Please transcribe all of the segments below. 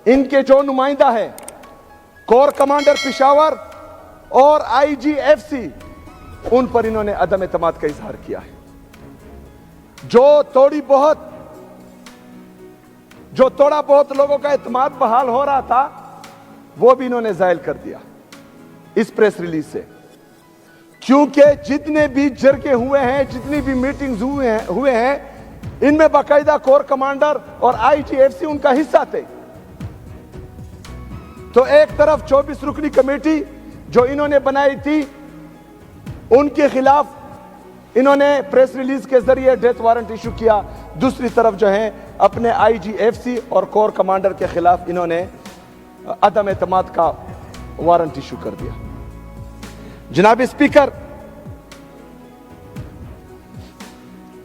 ان کے جو نمائندہ ہے کور کمانڈر پشاور اور IGFC، ان پر انہوں نے عدم اعتماد کا اظہار کیا ہے۔ جو تھوڑا بہت لوگوں کا اعتماد بحال ہو رہا تھا وہ بھی انہوں نے زائل کر دیا اس پریس ریلیز سے، کیونکہ جتنے بھی جرگے ہوئے ہیں، جتنی بھی میٹنگز ہوئے ہیں، ان میں باقاعدہ کور کمانڈر اور IGFC ان کا حصہ تھے۔ تو ایک طرف 24 رکنی کمیٹی جو انہوں نے بنائی تھی ان کے خلاف انہوں نے پریس ریلیز کے ذریعے ڈیتھ وارنٹ ایشو کیا، دوسری طرف جو ہیں اپنے IGFC اور کور کمانڈر کے خلاف انہوں نے عدم اعتماد کا وارنٹ ایشو کر دیا۔ جناب اسپیکر،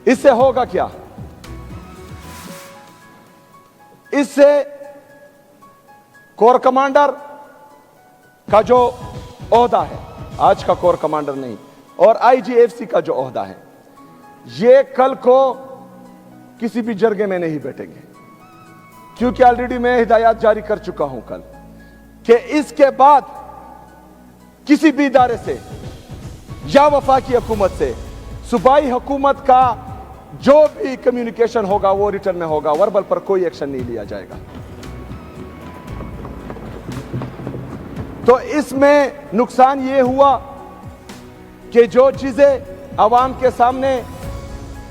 اس سے ہوگا کیا؟ اس سے کور کمانڈر کا جو عہدہ ہے، آج کا کور کمانڈر نہیں، اور IGFC کا جو عہدہ ہے، یہ کل کو کسی بھی جرگے میں نہیں بیٹھیں گے، کیونکہ آلریڈی میں ہدایات جاری کر چکا ہوں کل کہ اس کے بعد کسی بھی ادارے سے یا وفاقی حکومت سے صوبائی حکومت کا جو بھی کمیونیکیشن ہوگا وہ ریٹرن میں ہوگا، وربل پر کوئی ایکشن نہیں لیا جائے گا۔ تو اس میں نقصان یہ ہوا کہ جو چیزیں عوام کے سامنے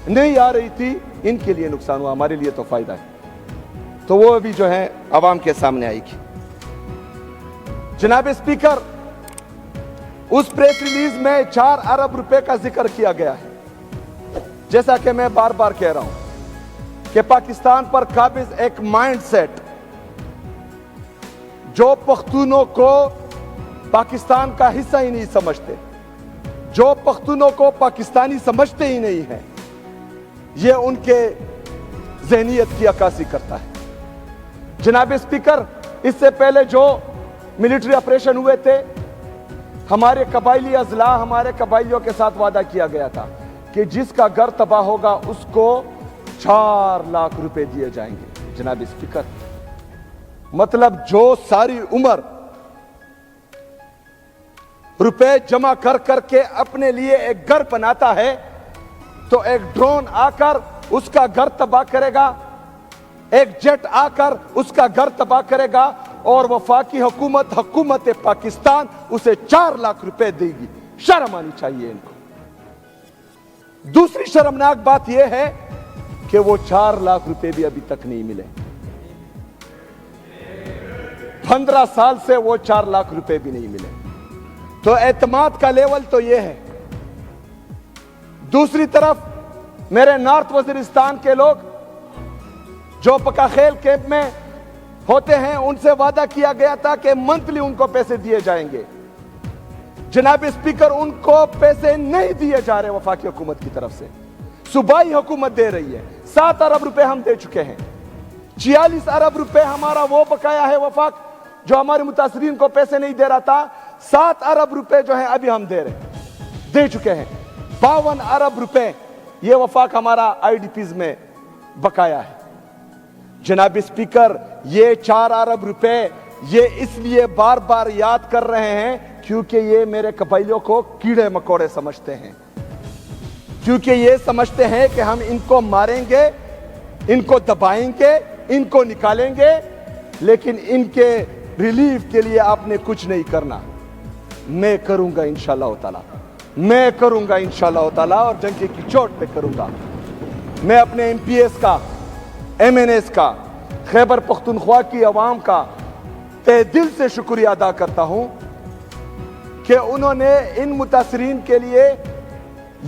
نہیں آ رہی تھی ان کے لیے نقصان ہوا، ہمارے لیے تو فائدہ ہے، تو وہ بھی جو ہے عوام کے سامنے آئے گی۔ جناب اسپیکر، اس پریس ریلیز میں 4 ارب روپے کا ذکر کیا گیا ہے۔ جیسا کہ میں بار بار کہہ رہا ہوں کہ پاکستان پر قابض ایک مائنڈ سیٹ جو پختونوں کو پاکستان کا حصہ ہی نہیں سمجھتے، جو پختونوں کو پاکستانی سمجھتے ہی نہیں ہیں، یہ ان کے ذہنیت کی عکاسی کرتا ہے۔ جناب اسپیکر، اس سے پہلے جو ملٹری آپریشن ہوئے تھے، ہمارے قبائلی اضلاع، ہمارے قبائلیوں کے ساتھ وعدہ کیا گیا تھا کہ جس کا گھر تباہ ہوگا اس کو 4 لاکھ روپے دیے جائیں گے۔ جناب اسپیکر، مطلب جو ساری عمر روپے جمع کر کر کے اپنے لیے ایک گھر بناتا ہے، تو ایک ڈرون آ کر اس کا گھر تباہ کرے گا، ایک جیٹ آ کر اس کا گھر تباہ کرے گا، اور وفاقی حکومت پاکستان اسے 4 لاکھ روپے دے گی۔ شرم آنی چاہیے ان کو۔ دوسری شرمناک بات یہ ہے کہ وہ 4 لاکھ روپے بھی ابھی تک نہیں ملے۔ 15 سال سے وہ 4 لاکھ روپے بھی نہیں ملے۔ تو اعتماد کا لیول تو یہ ہے۔ دوسری طرف میرے نارتھ وزیرستان کے لوگ جو پکا خیل کیمپ میں ہوتے ہیں، ان سے وعدہ کیا گیا تھا کہ منتھلی ان کو پیسے دیے جائیں گے۔ جناب اسپیکر، ان کو پیسے نہیں دیے جا رہے وفاقی حکومت کی طرف سے، صوبائی حکومت دے رہی ہے۔ 7 ارب روپے ہم دے چکے ہیں، 46 ارب روپے ہمارا وہ بقایا ہے وفاق جو ہمارے متاثرین کو پیسے نہیں دے رہا تھا۔ 7 ارب روپے جو ہیں ابھی ہم دے چکے ہیں۔ 52 ارب روپے یہ وفاق ہمارا IDPs میں بقایا ہے۔ جناب اسپیکر، یہ 4 ارب روپے یہ اس لیے بار بار یاد کر رہے ہیں کیونکہ یہ میرے قبائلیوں کو کیڑے مکوڑے سمجھتے ہیں، کیونکہ یہ سمجھتے ہیں کہ ہم ان کو ماریں گے، ان کو دبائیں گے، ان کو نکالیں گے، لیکن ان کے ریلیف کے لیے آپ نے کچھ نہیں کرنا۔ میں کروں گا انشاءاللہ تعالی، میں کروں گا انشاءاللہ تعالی، اور ڈنکے کی چوٹ پہ کروں گا۔ میں اپنے MPs کا، MNs کا، خیبر پختونخوا کی عوام کا تہ دل سے شکریہ ادا کرتا ہوں کہ انہوں نے ان متاثرین کے لیے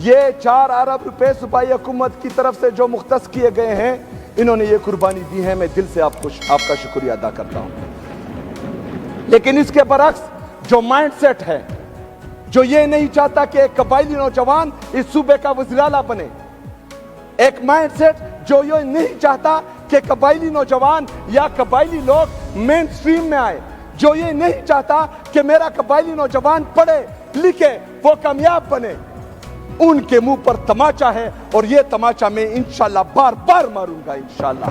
یہ 4 ارب روپے صوبائی حکومت کی طرف سے جو مختص کیے گئے ہیں، انہوں نے یہ قربانی دی ہے۔ میں دل سے آپ کا شکریہ ادا کرتا ہوں۔ لیکن اس کے برعکس جو مائنڈ سیٹ ہے، جو یہ نہیں چاہتا کہ ایک قبائلی نوجوان اس صوبے کا وزیر اعلیٰ بنے، ایک مائنڈ سیٹ جو یہ نہیں چاہتا کہ قبائلی نوجوان یا قبائلی لوگ مین سٹریم میں آئے، جو یہ نہیں چاہتا کہ میرا قبائلی نوجوان پڑھے لکھے وہ کامیاب بنے، ان کے منہ پر تماچا ہے، اور یہ تماچا میں انشاءاللہ بار بار ماروں گا انشاءاللہ۔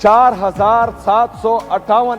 4758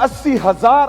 80,000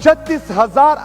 36,000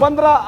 15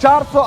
400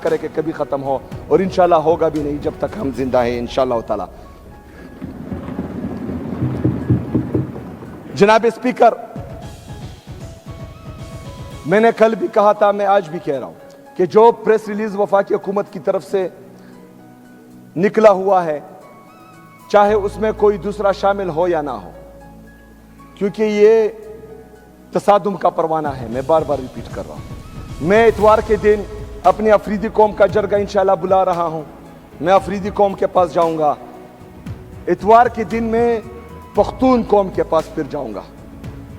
کرے کہ کبھی ختم ہو، اور انشاءاللہ ہوگا بھی نہیں جب تک ہم زندہ ہیں انشاءاللہ تعالی۔ جناب اسپیکر، میں نے کل بھی کہا تھا، میں آج بھی کہہ رہا ہوں کہ جو پریس ریلیز وفاقی حکومت کی طرف سے نکلا ہوا ہے، چاہے اس میں کوئی دوسرا شامل ہو یا نہ ہو، کیونکہ یہ تصادم کا پروانہ ہے، میں بار بار ریپیٹ کر رہا ہوں۔ میں اتوار کے دن اپنی افریدی قوم کا جرگہ انشاءاللہ بلا رہا ہوں، میں افریدی قوم کے پاس جاؤں گا، اتوار کے دن میں پختون قوم کے پاس پھر جاؤں گا،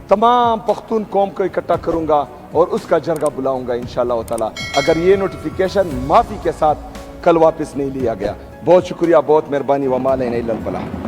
تمام پختون قوم کو اکٹھا کروں گا اور اس کا جرگہ بلاؤں گا انشاءاللہ تعالی، اگر یہ نوٹیفیکیشن معافی کے ساتھ کل واپس نہیں لیا گیا۔ بہت شکریہ، بہت مہربانی، وما علینا الا البلاغ۔